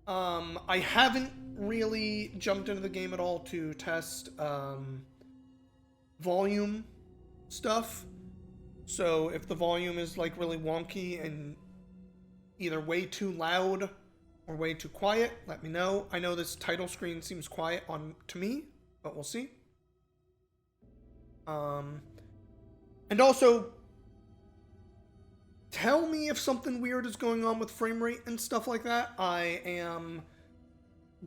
I haven't really jumped into the game at all to test volume stuff. So if the volume is like really wonky and either way too loud or way too quiet, let me know. I know this title screen seems quiet to me, but we'll see. And also, tell me if something weird is going on with frame rate and stuff like that. I am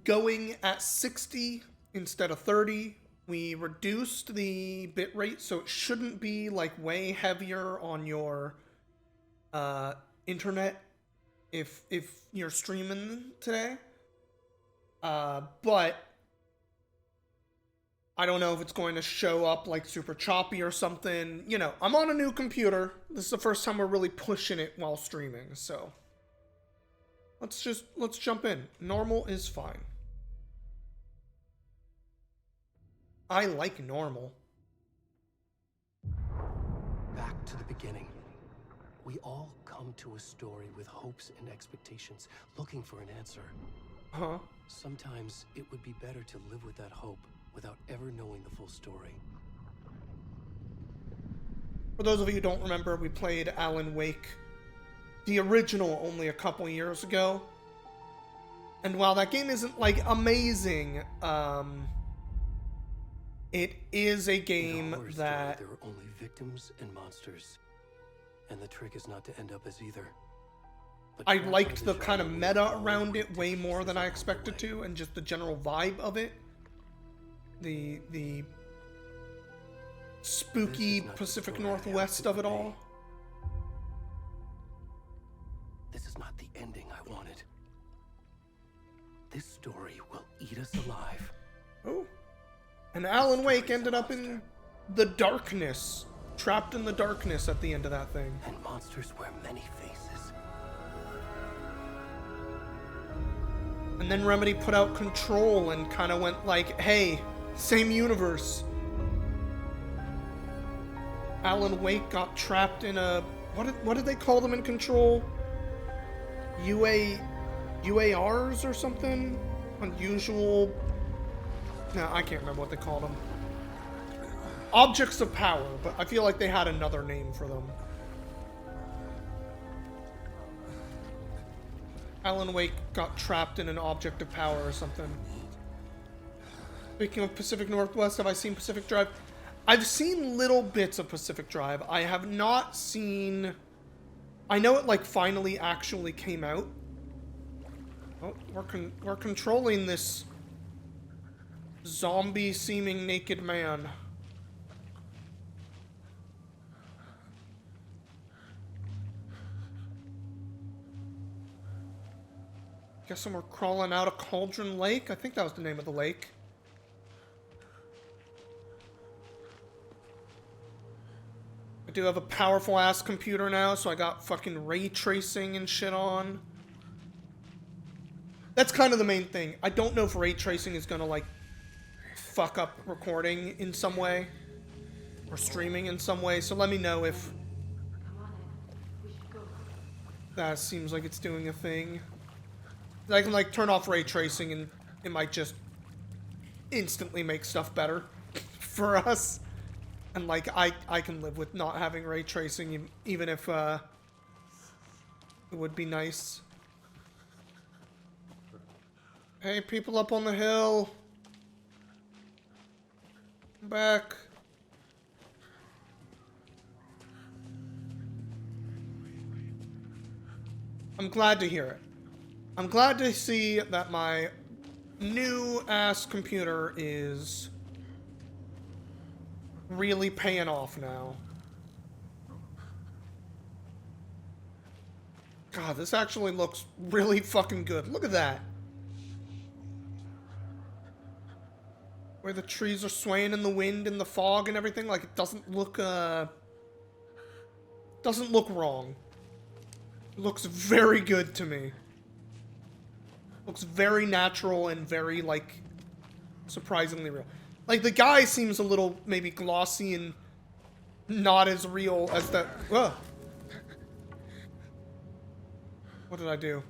going at 60 instead of 30. We reduced the bit rate, so it shouldn't be like way heavier on your internet if you're streaming today. But I don't know if it's going to show up like super choppy or something. You know, I'm on a new computer. This is the first time we're really pushing it while streaming, so let's jump in. Normal is fine. I like normal. Back to the beginning. We all come to a story with hopes and expectations, looking for an answer. Huh? Sometimes it would be better to live with that hope without ever knowing the full story. For those of you who don't remember, we played Alan Wake, the original, only a couple years ago. And while that game isn't like amazing, it is a game that there are only victims and monsters, and the trick is not to end up as either. But I liked the kind of meta around it way more than I expected to, and just the general vibe of it. The spooky Pacific Northwest of it all. This is not the ending I wanted. This story will eat us alive. Oh. And Alan Wake ended up in the darkness. Trapped in the darkness at the end of that thing. And monsters wear many faces. And then Remedy put out Control and kind of went like, hey, same universe. Alan Wake got trapped in a... What did they call them in Control? UARs or something? Unusual... No, I can't remember what they called them. Objects of power, but I feel like they had another name for them. Alan Wake got trapped in an object of power or something. Speaking of Pacific Northwest, have I seen Pacific Drive? I've seen little bits of Pacific Drive. I have not seen... I know it, like, finally actually came out. Oh, we're controlling this zombie-seeming naked man. Guessing we're crawling out of Cauldron Lake? I think that was the name of the lake. I do have a powerful-ass computer now, so I got fucking ray tracing and shit on. That's kind of the main thing. I don't know if ray tracing is gonna, like, fuck up recording in some way. Or streaming in some way, so let me know if that seems like it's doing a thing. I can, like, turn off ray tracing and it might just instantly make stuff better for us. And, like, I can live with not having ray tracing, even if, it would be nice. Hey, people up on the hill. Come back. I'm glad to hear it. I'm glad to see that my new-ass computer is really paying off now. God, this actually looks really fucking good. Look at that. Where the trees are swaying in the wind and the fog and everything, like, it doesn't look wrong. It looks very good to me. Looks very natural and very, like, surprisingly real. Like, the guy seems a little, maybe, glossy and not as real as that... Ugh. What did I do?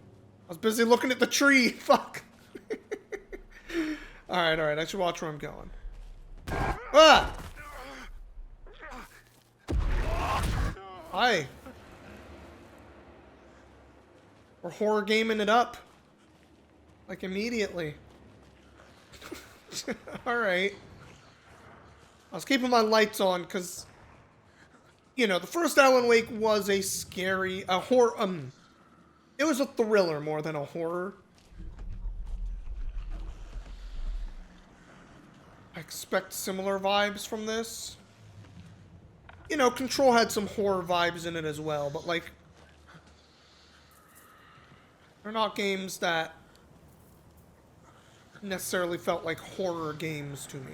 was busy looking at the tree. Fuck. Alright. I should watch where I'm going. Ah! Hi. We're horror gaming it up. Like, immediately. Alright. I was keeping my lights on, because, you know, the first Alan Wake was a horror, it was a thriller more than a horror. I expect similar vibes from this. You know, Control had some horror vibes in it as well, but, like, they're not games that necessarily felt like horror games to me.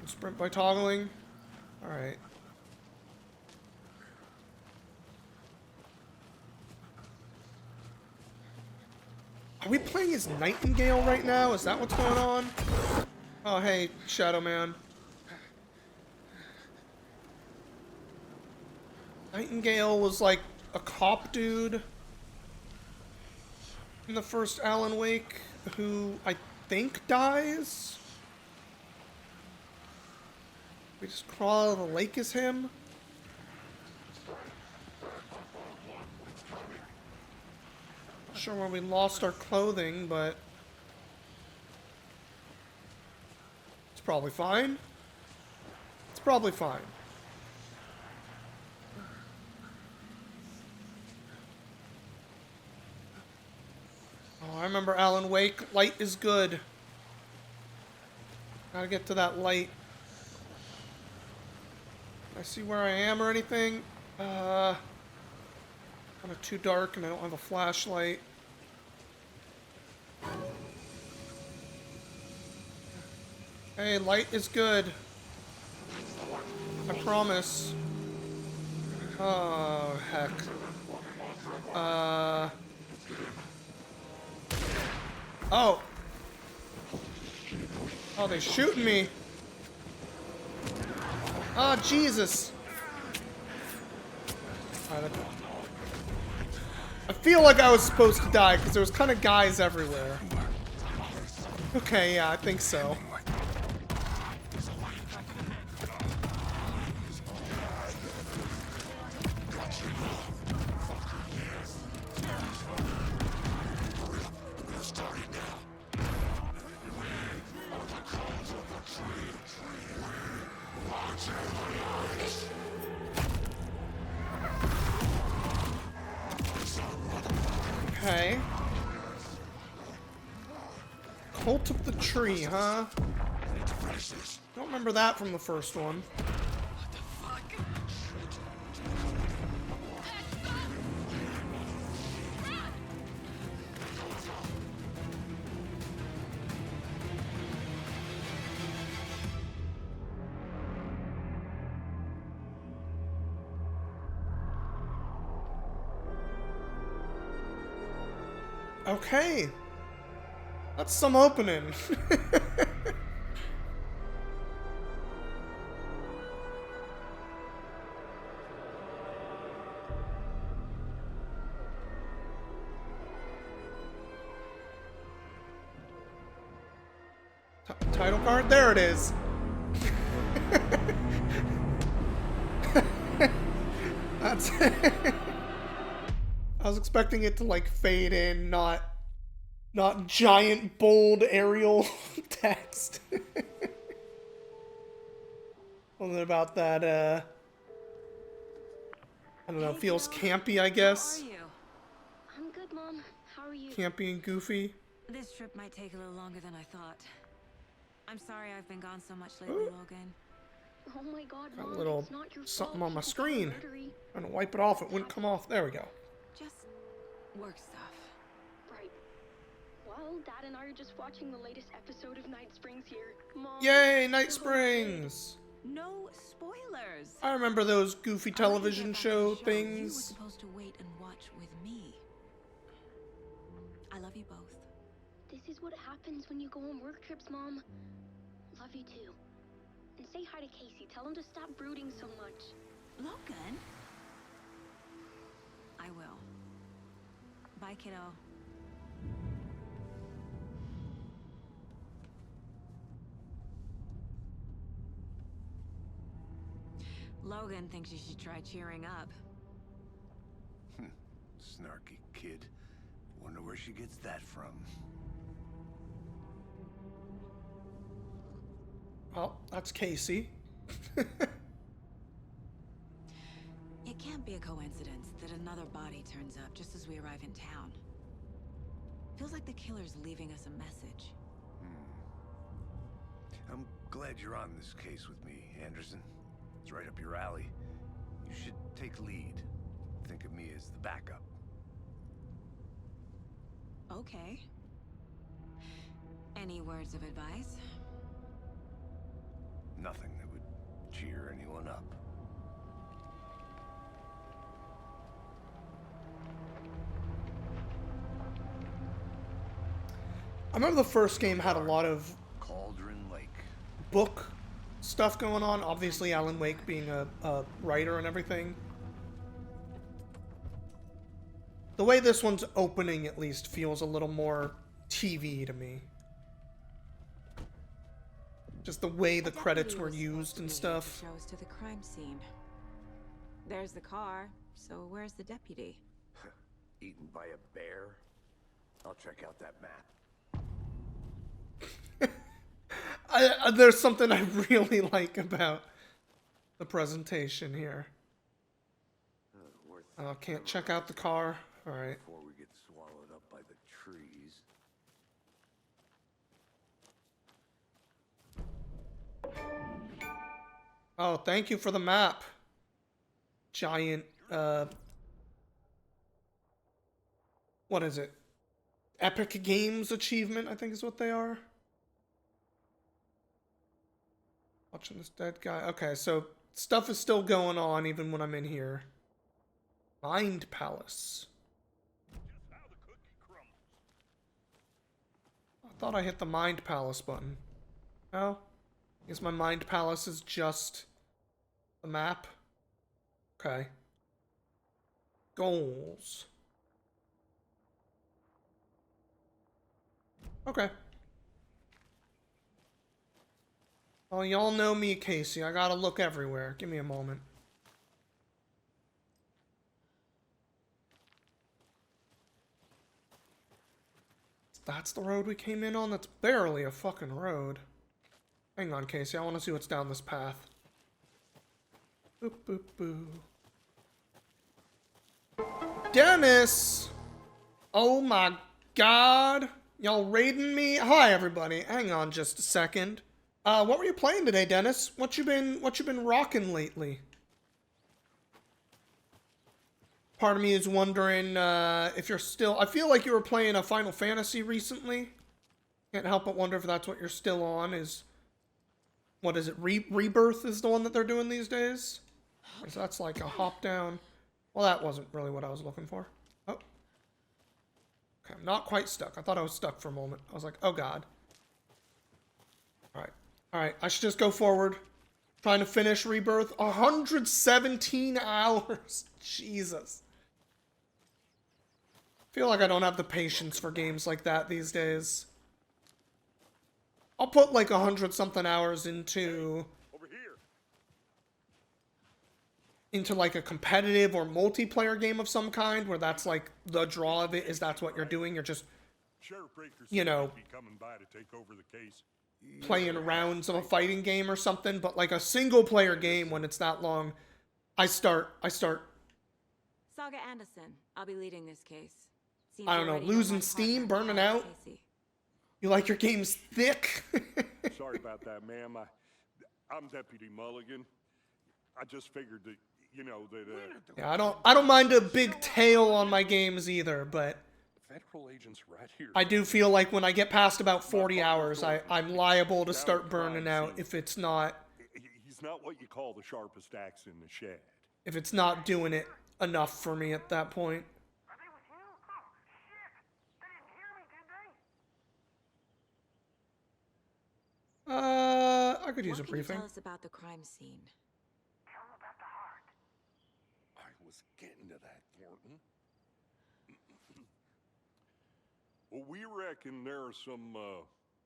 Sprint by toggling? Alright. Are we playing as Nightingale right now? Is that what's going on? Oh, hey, Shadow Man. Nightingale was like a cop dude in the first Alan Wake who I think dies. We just crawl out of the lake as him. Not sure when we lost our clothing, but it's probably fine. It's probably fine. Oh, I remember Alan Wake. Light is good. Gotta get to that light. Can I see where I am or anything? Kind of too dark and I don't have a flashlight. Hey, light is good. I promise. Oh, heck. Oh! Oh, they're shooting me! Oh, Jesus! Alright, I feel like I was supposed to die, because there was kind of guys everywhere. Okay, yeah, I think so. Okay. Cult of the Tree, huh? Don't remember that from the first one. What the fuck? Okay. That's some opening. Title card? There it is. That's I was expecting it to like fade in, not giant bold Arial text. Something about that I don't know, Hey, feels Jill. campy, I guess. How are you? I'm good, Mom. How are you? Campy and goofy. This trip might take a little longer than I thought. I'm sorry I've been gone so much lately, Logan. Oh my God, Got a Mom, little it's not your something fault. on my People screen. get murdery. Trying to wipe it off, it wouldn't come off. There we go. Just work stuff. Right. Well, Dad and I are just watching the latest episode of Night Springs here. Mom. Yay, Night Springs! No spoilers. I remember those goofy I'll let you television get back to show the You were things. supposed to wait and watch with me. I love you both. This is what happens when you go on work trips, Mom. Love you too. And say hi to Casey. Tell him to stop brooding so much. Logan? I will. Bye, kiddo. Logan thinks you should try cheering up. Snarky kid. Wonder where she gets that from. Well, that's Casey. It can't be a coincidence that another body turns up just as we arrive in town. Feels like the killer's leaving us a message. I'm glad you're on this case with me, Anderson. It's right up your alley. You should take lead. Think of me as the backup. Okay. Any words of advice? Nothing that would cheer anyone up. I remember the first game had a lot of Cauldron Lake. book stuff going on. Obviously, Alan Wake being a writer and everything. The way this one's opening, at least, feels a little more TV to me. Just the way the credits were used and stuff. Show us to the crime scene. There's the car, so where's the deputy? Eaten by a bear? I'll check out that map. There's something I really like about the presentation here. Can't check out the car. All right. Before we get swallowed up by the trees. Oh, thank you for the map. Giant, what is it? Epic Games achievement, I think is what they are. Watching this dead guy. Okay, so stuff is still going on even when I'm in here. Mind Palace. I thought I hit the Mind Palace button. Oh? I guess my Mind Palace is just the map. Okay. Goals. Okay. Well, y'all know me, Casey. I gotta look everywhere. Give me a moment. That's the road we came in on? That's barely a fucking road. Hang on, Casey. I want to see what's down this path. Boop, boop, boo. Dennis! Oh my god. Y'all raiding me? Hi, everybody. Hang on just a second. What were you playing today, Dennis? What you been rocking lately? Part of me is wondering if you're still... I feel like you were playing a Final Fantasy recently. Can't help but wonder if that's what you're still on. What is it? Rebirth is the one that they're doing these days? So that's like a hop down. Well, that wasn't really what I was looking for. Oh. Okay, I'm not quite stuck. I thought I was stuck for a moment. I was like, oh god. Alright. Alright, I should just go forward. Trying to finish Rebirth. 117 hours. Jesus. Feel like I don't have the patience for games like that these days. I'll put like 100-something hours into like a competitive or multiplayer game of some kind, where that's like the draw of it is that's what you're doing. You're just, you know, playing rounds of a fighting game or something. But like a single-player game, when it's that long, I start. Saga Anderson. I'll be leading this case. Seems I don't know, losing steam, burning out. You like your games thick? Sorry about that, ma'am. I'm Deputy Mulligan. I just figured that, you know, that... Yeah, I don't mind a big tail on my games either, but... Federal agents right here. I do feel like when I get past about 40 hours, I'm liable to start burning out if it's not... He's not what you call the sharpest axe in the shed. If it's not doing it enough for me at that point. I could use a briefing. Tell us about the crime scene. Tell him about the heart. I was getting to that, Thornton. Well, we reckon there are some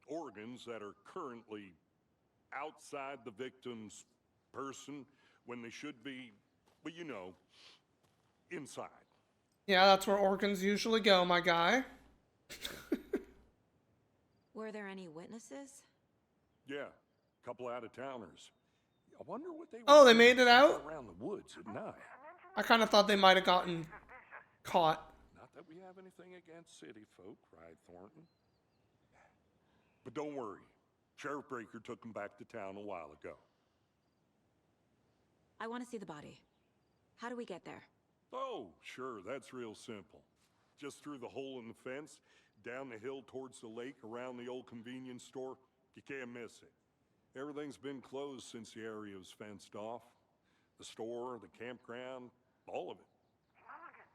organs that are currently outside the victim's person. when they should be, well, you know, inside. Yeah, that's where organs usually go, my guy. Were there any witnesses? Yeah, a couple out-of-towners. I wonder what they were Oh, they doing made it out? around the woods at night. I kind of thought they might have gotten caught. Not that we have anything against city folk, cried Thornton. But don't worry. Sheriff Breaker took them back to town a while ago. I want to see the body. How do we get there? Oh, sure, that's real simple. Just through the hole in the fence, down the hill towards the lake, around the old convenience store. You can't miss it. Everything's been closed since the area was fenced off. The store, the campground, all of it. Mulligan,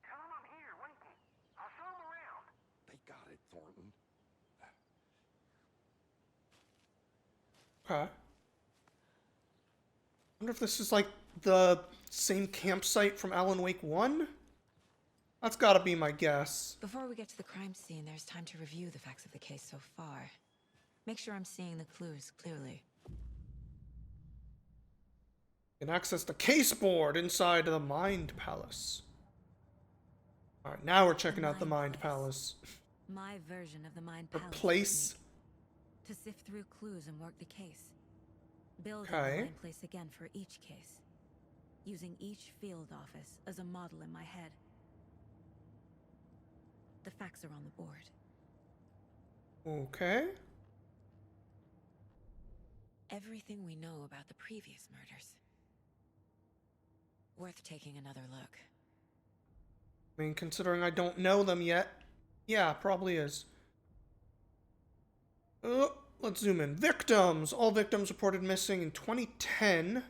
tell him I'm here waiting. I'll show him around. They got it, Thornton. Okay. Wonder if this is like the same campsite from Alan Wake 1? That's gotta be my guess. Before we get to the crime scene, there's time to review the facts of the case so far. Make sure I'm seeing the clues clearly. You can access the case board inside the Mind Palace. Alright, now we're checking out the Mind Palace. My version of the Mind Or Palace. place. technique. To sift through clues and work the case. Build Okay. a mind place again for each case. Using each field office as a model in my head. The facts are on the board. Okay. Everything we know about the previous murders. Worth taking another look. I mean, considering I don't know them yet, yeah, probably is. Let's zoom in. Victims! All victims reported missing in 2010.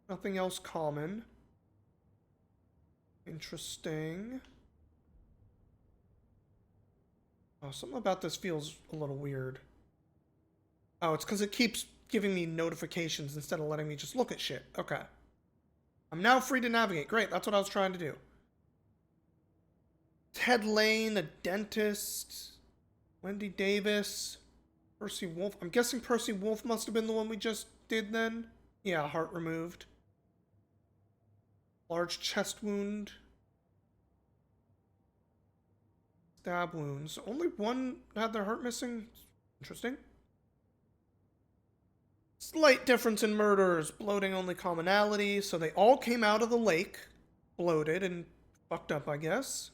Nothing else common. Interesting. Oh, something about this feels a little weird. Oh, it's because it keeps giving me notifications instead of letting me just look at shit. Okay. I'm now free to navigate. Great, that's what I was trying to do. Ted Lane, a dentist. Wendy Davis. Percy Wolf. I'm guessing Percy Wolf must have been the one we just did then. Yeah, heart removed. Large chest wound. Stab wounds. Only one had their heart missing. Interesting. Slight difference in murders. Bloating only commonality. So they all came out of the lake. Bloated and fucked up, I guess.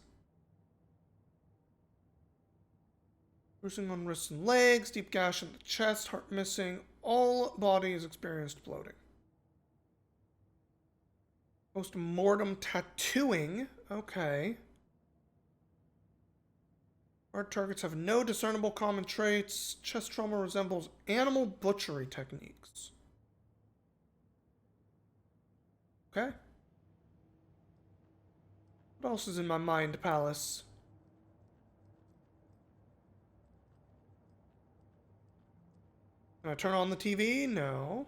Bruising on wrists and legs. Deep gash in the chest. Heart missing. All bodies experienced bloating. Post-mortem tattooing. Okay. Hard targets have no discernible common traits. Chest trauma resembles animal butchery techniques. Okay. What else is in my mind palace? Can I turn on the TV? No.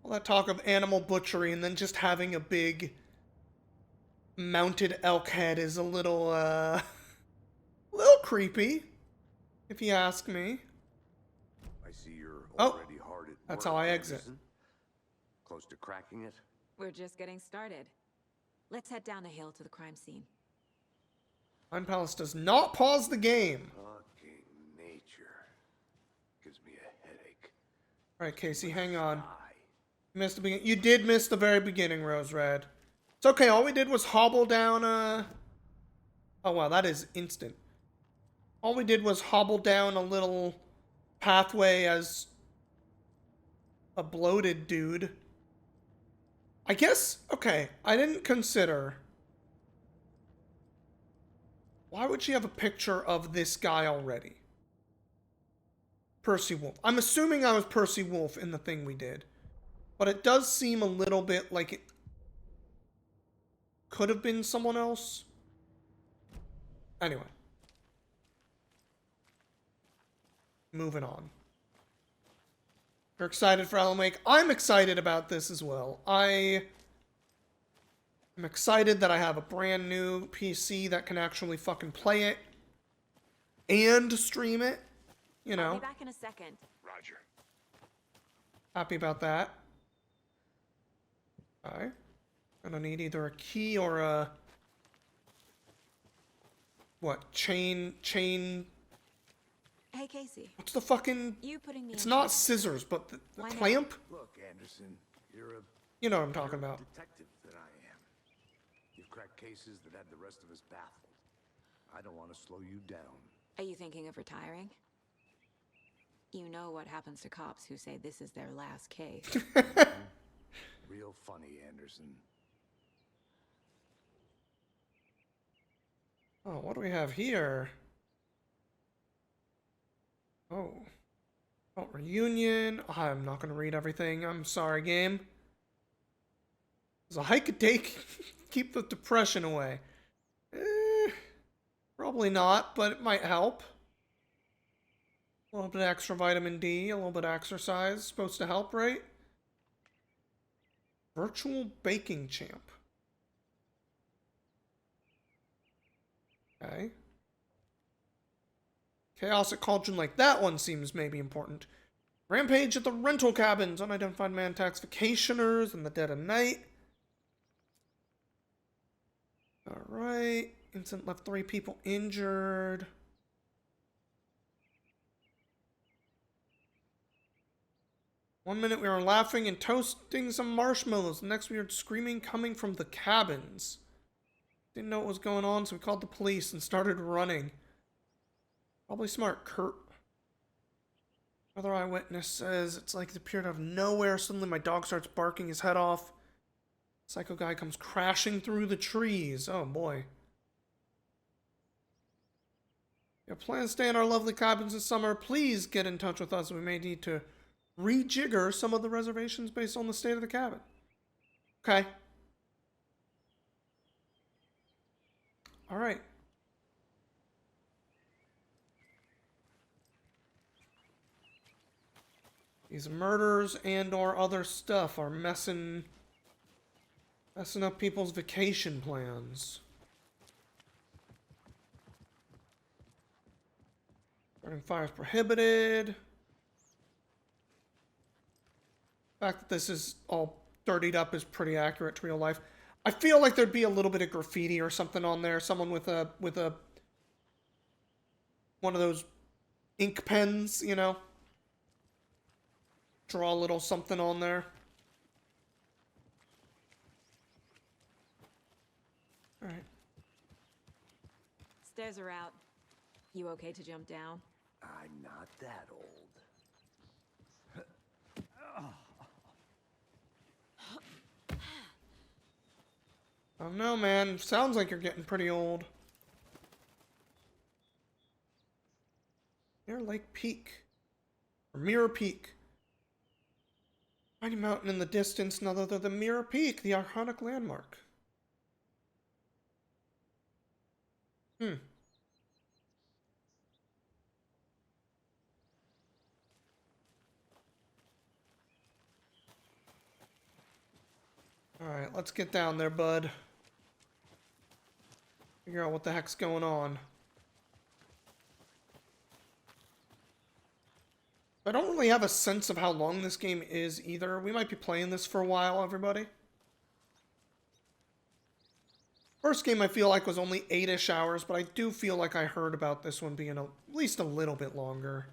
All that talk of animal butchery and then just having a big mounted elk head is a little, little creepy, if you ask me. I see you're Oh, already hard at that's work, how I exit. Anderson. Close to cracking it? We're just getting started. Let's head down the hill to the crime scene. Mind Palace does not pause the game. Fucking nature. Gives me a headache. Alright, Casey, hang on. Die. Missed the begin. You did miss the very beginning, Rose Red. It's okay, all we did was hobble down, Oh, wow, that is instant. All we did was hobble down a little pathway as a bloated dude. I guess, okay, I didn't consider. Why would she have a picture of this guy already? Percy Wolf. I'm assuming I was Percy Wolf in the thing we did. But it does seem a little bit like it could have been someone else. Anyway. Moving on. You're excited for Alan Wake? I'm excited about this as well. I'm excited that I have a brand new PC that can actually fucking play it. and stream it. You I'll know, be back in a second. Roger. happy about that. Okay. Gonna need either a key or a... What? Chain... Hey, Casey. What's the fucking... You putting me It's in not trouble. scissors, but the Why not? clamp? Look, Anderson, you're a You know what I'm talking about. detective that I am. You've cracked cases that had the rest of us baffled. I don't want to slow you down. Are you thinking of retiring? You know what happens to cops who say this is their last case. Real funny, Anderson. Oh, what do we have here? Oh. Oh, reunion. I'm not gonna read everything. I'm sorry, game. Does a hike a day keep the depression away? Probably not, but it might help. A little bit of extra vitamin D, a little bit of exercise. Supposed to help, right? Virtual baking champ. Okay. Chaos at Cauldron, like that one seems maybe important. Rampage at the rental cabins. Unidentified man attacks vacationers in the dead of night. Alright. Incident left 3 people injured. One minute we were laughing and toasting some marshmallows. The next we heard screaming coming from the cabins. Didn't know what was going on, so we called the police and started running. Probably smart, Kurt. Another eyewitness says it's like it appeared out of nowhere. Suddenly my dog starts barking his head off. Psycho guy comes crashing through the trees. Oh boy. If you have plans to stay in our lovely cabins this summer, please get in touch with us. We may need to rejigger some of the reservations based on the state of the cabin. Okay. Alright. These murders and or other stuff are messing up people's vacation plans. Starting fires prohibited. The fact that this is all dirtied up is pretty accurate to real life. I feel like there'd be a little bit of graffiti or something on there. Someone with a one of those ink pens, you know. Draw a little something on there. Alright. Stairs are out. You okay to jump down? I'm not that old. I don't know, man. Sounds like you're getting pretty old. Mirror Lake Peak. Or Mirror Peak. Mighty mountain in the distance, none other than Mirror Peak, the iconic landmark. Alright, let's get down there, bud. Figure out what the heck's going on. I don't really have a sense of how long this game is either. We might be playing this for a while, everybody. First game I feel like was only 8-ish hours, but I do feel like I heard about this one being at least a little bit longer.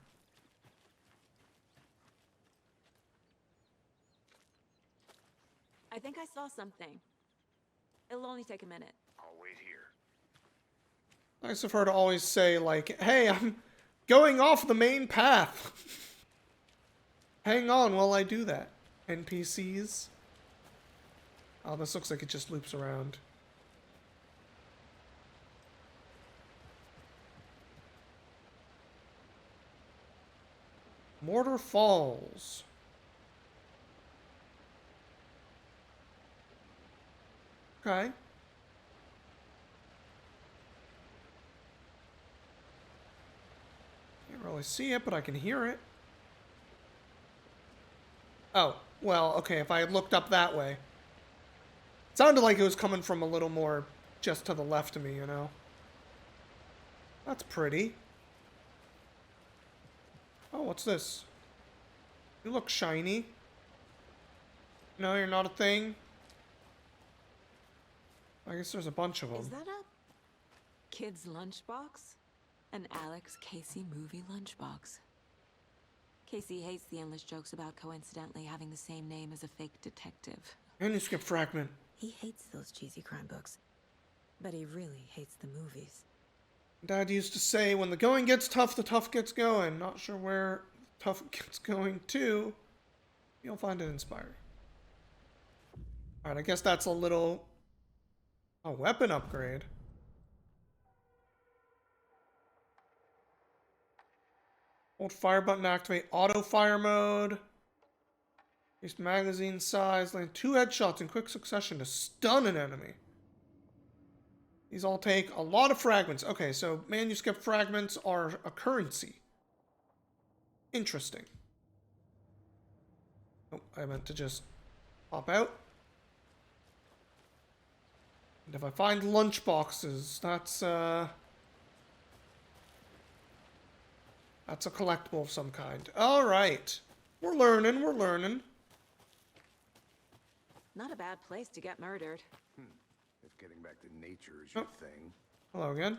I think I saw something. It'll only take a minute. I'll wait here. Nice of her to always say, like, hey, I'm going off the main path. Hang on while I do that. NPCs. Oh, this looks like it just loops around. Mortar Falls. Okay. Can't really see it, but I can hear it. Oh, well, okay, if I had looked up that way. It sounded like it was coming from a little more just to the left of me, you know? That's pretty. Oh, what's this? You look shiny. No, you're not a thing. I guess there's a bunch of them. Is that a kid's lunchbox? An Alex Casey movie lunchbox. Casey hates the endless jokes about coincidentally having the same name as a fake detective. Manuscript fragment. He hates those cheesy crime books, but he really hates the movies. Dad used to say, when the going gets tough, the tough gets going. Not sure where tough gets going to. You'll find it inspiring. Alright, I guess that's a little... a weapon upgrade. Hold fire button to activate auto fire mode. Increase magazine size. Land 2 headshots in quick succession to stun an enemy. These all take a lot of fragments. Okay, so manuscript fragments are a currency. Interesting. Oh, I meant to just pop out. And if I find lunch boxes, that's a collectible of some kind. All right. We're learning, we're learning. Not a bad place to get murdered. If getting back to nature is your thing. Hello again.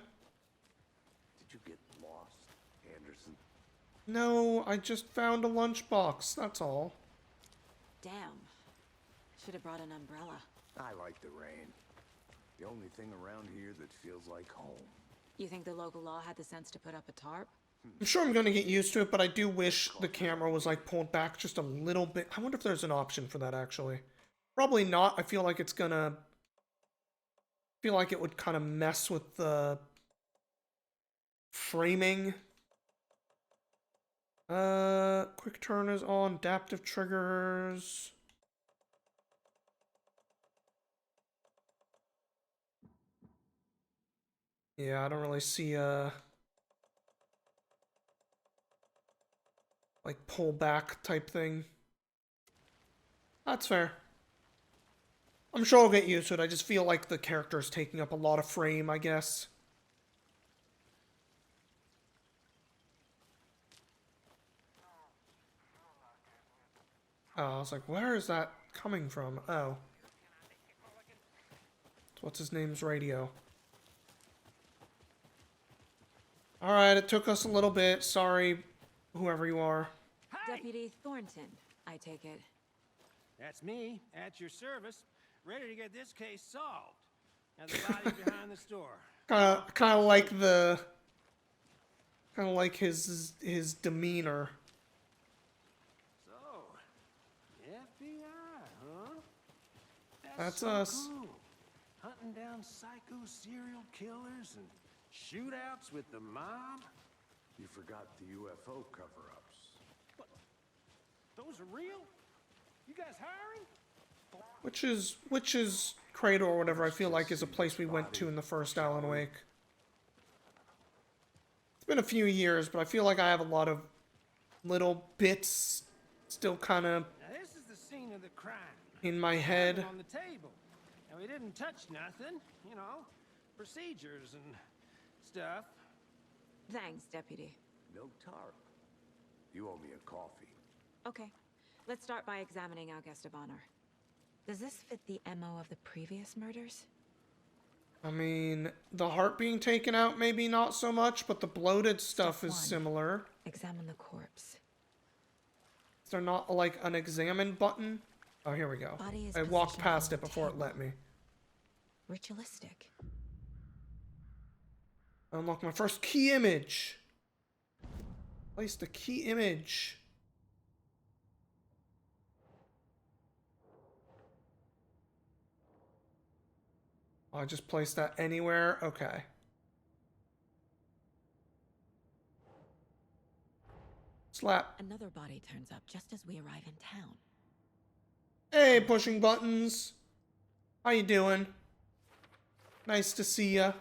Did you get lost, Anderson? No, I just found a lunchbox, that's all. Damn. Should have brought an umbrella. I like the rain. The only thing around here that feels like home. You think the local law had the sense to put up a tarp? I'm sure I'm gonna get used to it, but I do wish the camera was like pulled back just a little bit. I wonder if there's an option for that actually. Probably not. I feel like it's gonna... feel like it would kind of mess with the framing. Quick turn is on, adaptive triggers. Yeah, I don't really see like pull back type thing. That's fair. I'm sure I'll get used to it. I just feel like the character is taking up a lot of frame, I guess. Oh, I was like, where is that coming from? Oh. So what's his name's radio? Alright, it took us a little bit. Sorry, whoever you are. Deputy Thornton, I take it. That's me, at your service, ready to get this case solved. Now the body's behind the store. Kind of like his demeanor. So, FBI, huh? That's so us. Cool. Hunting down psycho serial killers and shootouts with the mob. You forgot the UFO cover-ups. What? Those are real? You guys hiring? Which is Cradle or whatever I feel like is a place we went to in the first Alan Wake. It's been a few years, but I feel like I have a lot of little bits still kind of Now this is the scene of the crime. in my head. On the table. And we didn't touch nothing, you know, procedures and stuff. Thanks, Deputy. No tarp. You owe me a coffee. Okay, let's start by examining our guest of honor. Does this fit the MO of the previous murders? I mean, the heart being taken out, maybe not so much, but the bloated stuff Step is 1. similar. Examine the corpse. Is there not like an examine button? Oh, here we go. Body is I walked positioned past on it the before it table. let me. Ritualistic. Unlock my first key image. Place the key image. I just placed that anywhere? Okay. Slap. Another body turns up just as we arrive in town. Hey, pushing buttons. How you doing? Nice to see ya.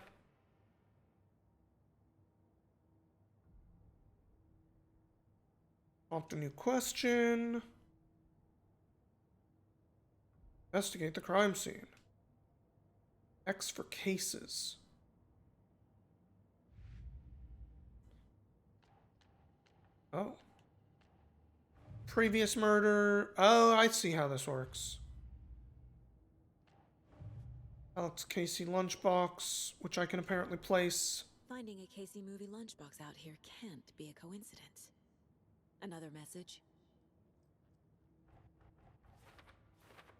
Prompt a new question. Investigate the crime scene. X for cases. Oh. Previous murder. Oh, I see how this works. Alex Casey lunchbox, which I can apparently place. Finding a Casey movie lunchbox out here can't be a coincidence. Another message?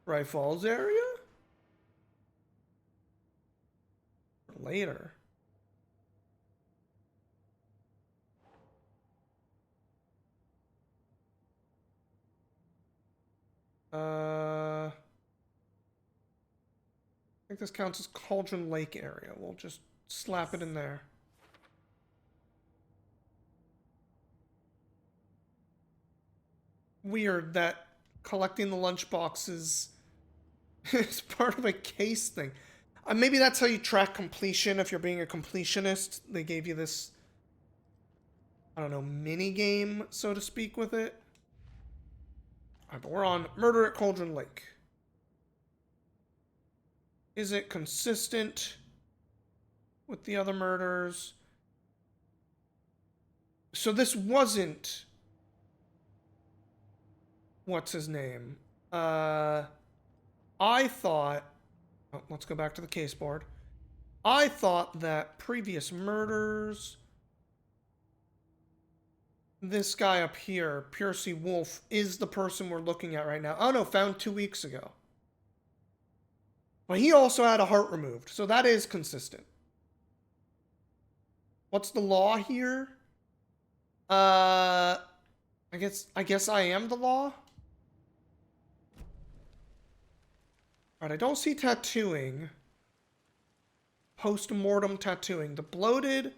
Right Falls area? Later. I think this counts as Cauldron Lake area. We'll just slap it in there. Weird that collecting the lunchboxes is part of a case thing. Maybe that's how you track completion if you're being a completionist. They gave you this, I don't know, mini game, so to speak, with it. Alright, but we're on Murder at Cauldron Lake. Is it consistent with the other murders? So this wasn't... What's his name? I thought... Oh, let's go back to the case board. I thought that previous murders... This guy up here, Piercy Wolf, is the person we're looking at right now. Oh no, found 2 weeks ago. But he also had a heart removed, so that is consistent. What's the law here? I guess I am the law? Alright, I don't see tattooing. Post-mortem tattooing. The bloated,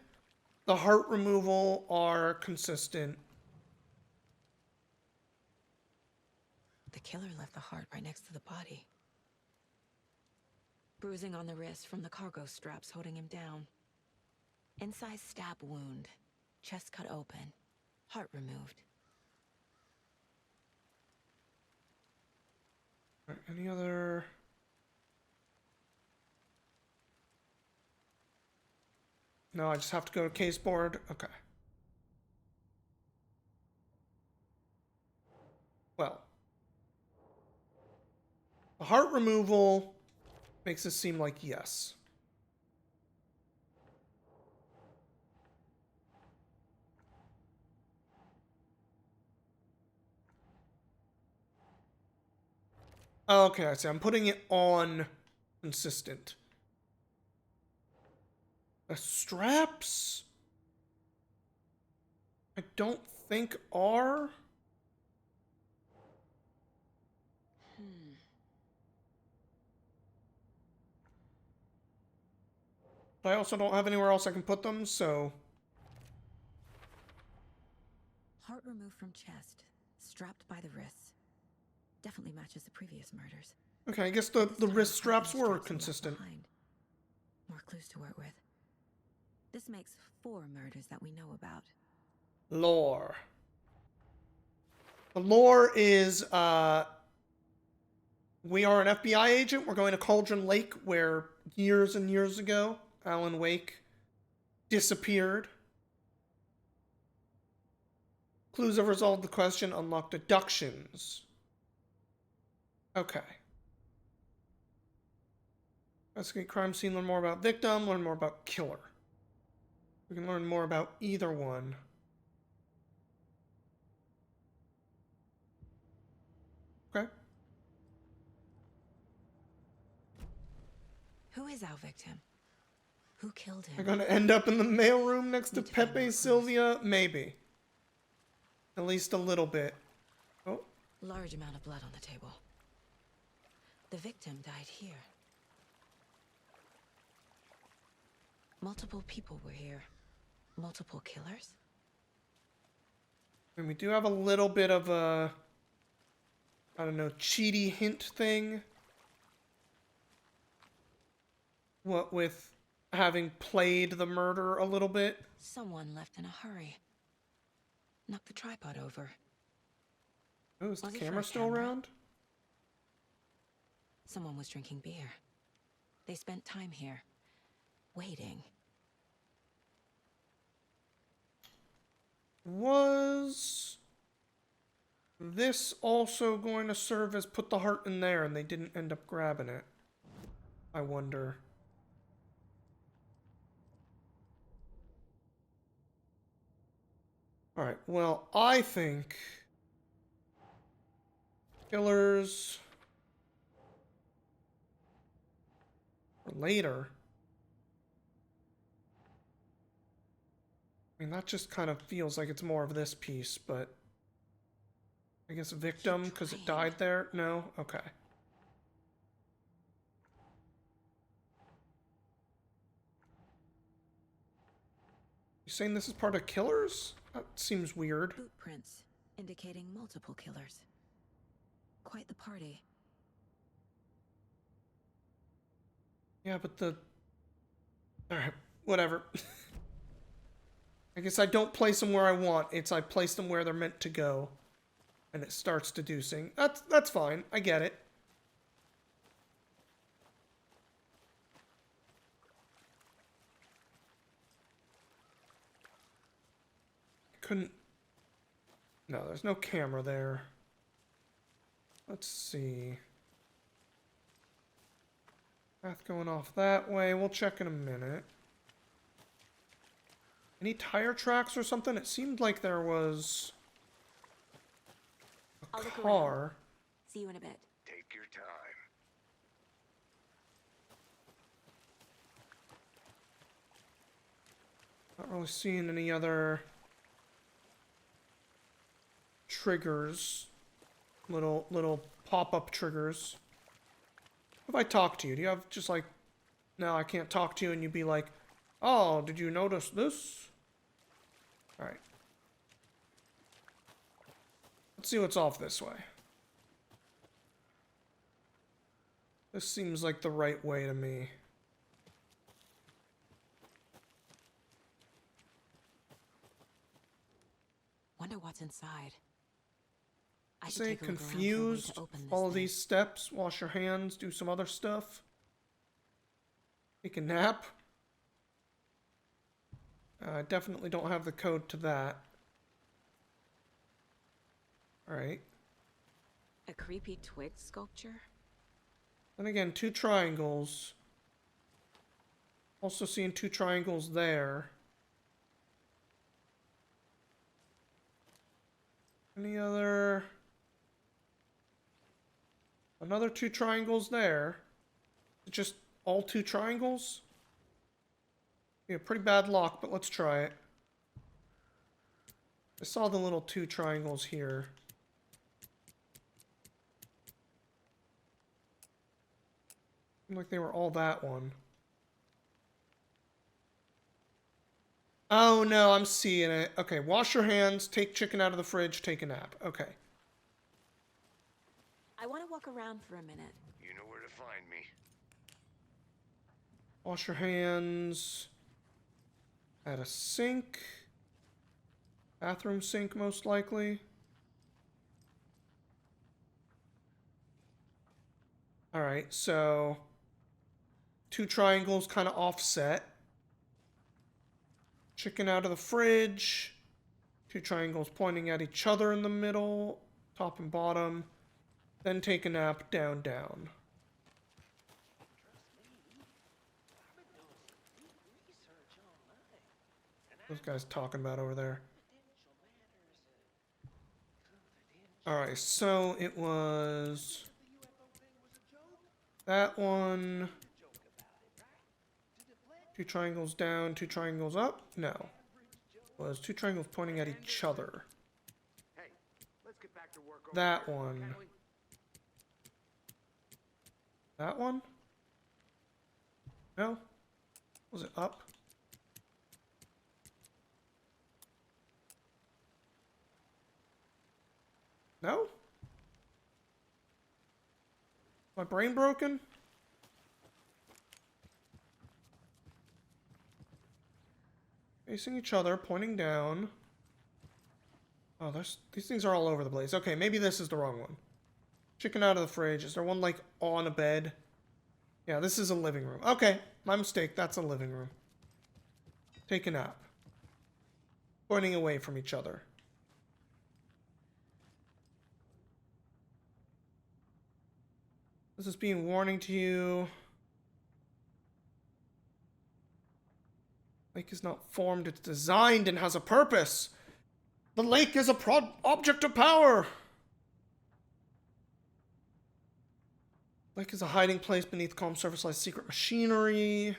the heart removal are consistent. The killer left the heart right next to the body. Bruising on the wrist from the cargo straps holding him down. Inside stab wound. Chest cut open. Heart removed. Alright, any other... No, I just have to go to case board. Okay. Well. The heart removal makes it seem like yes. Okay, I see. I'm putting it on consistent. The straps, I don't think are. But I also don't have anywhere else I can put them, so... Heart removed from chest. Strapped by the wrists. Definitely matches the previous murders. Okay, I guess the wrist straps were consistent. More clues to work with. This makes 4 murders that we know about. Lore. The lore is, we are an FBI agent. We're going to Cauldron Lake, where years and years ago, Alan Wake disappeared. Clues have resolved the question, unlock deductions. Okay. Investigate crime scene, learn more about victim, learn more about killer. We can learn more about either one. Okay. Who is our victim? Who killed him? They're gonna end up in the mailroom next to Pepe Sylvia? Maybe. At least a little bit. Oh. Large amount of blood on the table. The victim died here. Multiple people were here. Multiple killers? And we do have a little bit of a... I don't know, cheaty hint thing. What with having played the murder a little bit. Someone left in a hurry. Knocked the tripod over. Oh, is the Was it for camera a still camera? around? Someone was drinking beer. They spent time here. Waiting. Was... this also going to serve as put the heart in there and they didn't end up grabbing it? I wonder. Alright, well, I think killers for later. I mean, that just kind of feels like it's more of this piece, but I guess victim because it died there? No? Okay. You saying this is part of killers? That seems weird. Boot prints indicating multiple killers. Quite the party. Yeah, but the... Alright, whatever. I guess I don't place them where I want. It's I place them where they're meant to go. And it starts deducing. That's fine. I get it. Couldn't... No, there's no camera there. Let's see. Path going off that way. We'll check in a minute. Any tire tracks or something? It seemed like there was a I'll look car. around. See you in a bit. Take your time. Not really seeing any other triggers. Little pop-up triggers. If I talk to you, do you have just like, no, I can't talk to you, and you'd be like, oh, did you notice this? Alright. Let's see what's off this way. This seems like the right way to me. Wonder what's inside. I should Say take a look around for a way confused, to open this follow thing. these steps, wash your hands, do some other stuff. Take a nap. I definitely don't have the code to that. Alright. A creepy twig sculpture? Then again, 2 triangles. Also seeing 2 triangles there. Any other... Another 2 triangles there. Just all 2 triangles? Yeah, pretty bad luck, but let's try it. I saw the little 2 triangles here. Seemed like they were all that one. Oh no, I'm seeing it. Okay, wash your hands, take chicken out of the fridge, take a nap. Okay. I want to walk around for a minute. You know where to find me. Wash your hands. At a sink. Bathroom sink, most likely. Alright, so... 2 triangles kind of offset. Chicken out of the fridge. 2 triangles pointing at each other in the middle. Top and bottom. Then take a nap, down, down. Those guys talking about over there. Alright, so it was... that one... 2 triangles down, 2 triangles up? No. It was 2 triangles pointing at each other. Hey, let's get back to work over That here, one. can we? That one? No? Was it up? No? My brain broken? Facing each other, pointing down. Oh, these things are all over the place. Okay, maybe this is the wrong one. Chicken out of the fridge. Is there one, like, on a bed? Yeah, this is a living room. Okay, my mistake. That's a living room. Take a nap. Pointing away from each other. This is being warning to you. Lake is not formed, it's designed and has a purpose. The lake is a object of power. Lake is a hiding place beneath calm surface lies secret machinery.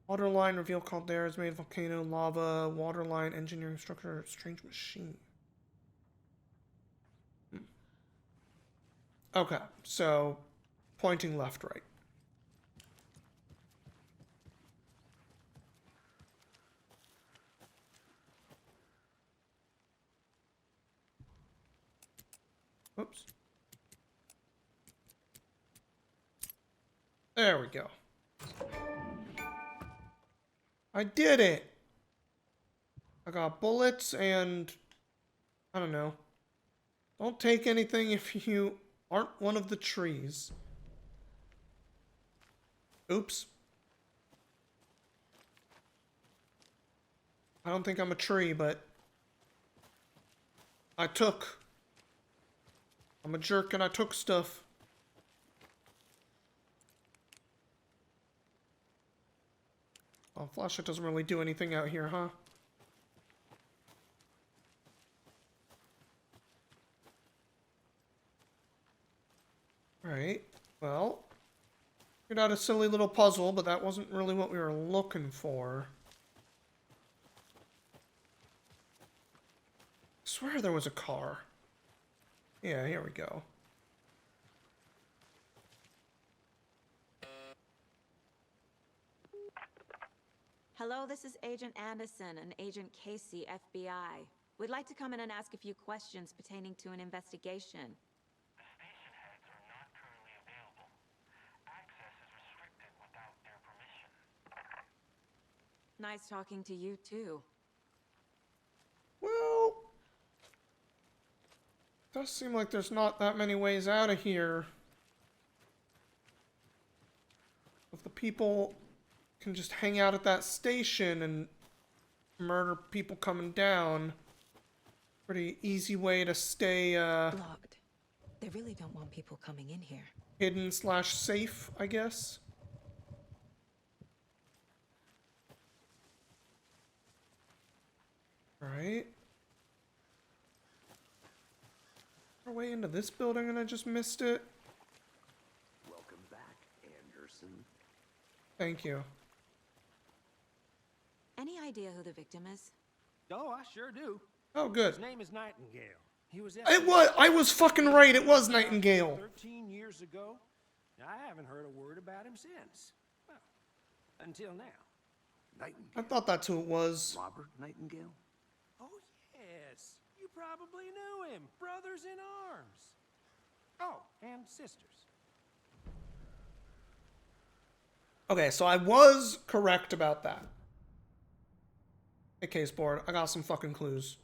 Waterline reveal calderas made of volcano, lava, waterline engineering structure, strange machine. Okay, so pointing left, right. Oops. There we go. I did it! I got bullets and... I don't know. Don't take anything if you aren't one of the trees. Oops. I don't think I'm a tree, but... I took... I'm a jerk and I took stuff. Oh, flashlight doesn't really do anything out here, huh? Alright, well. Figured out a silly little puzzle, but that wasn't really what we were looking for. I swear there was a car. Yeah, here we go. Hello, this is Agent Anderson and Agent Casey, FBI. We'd like to come in and ask a few questions pertaining to an investigation. The station heads are not currently available. Access is restricted without their permission. Nice talking to you, too. Well... does seem like there's not that many ways out of here. If the people can just hang out at that station and murder people coming down, pretty easy way to stay Locked. They really don't want people coming in here. hidden / safe, I guess. Alright. Our way into this building and I just missed it. Welcome back, Anderson. Thank you. Any idea who the victim is? Oh, I sure do. Oh, good. His name is Nightingale. He was I was fucking right. It was Nightingale. 13 years ago. I haven't heard a word about him since. Well, until now. Nightingale. I thought that's who it was. Robert Nightingale? Oh, yes. You probably knew him. Brothers in arms. Oh, and sisters. Okay, so I was correct about that. Hey, case board, I got some fucking clues.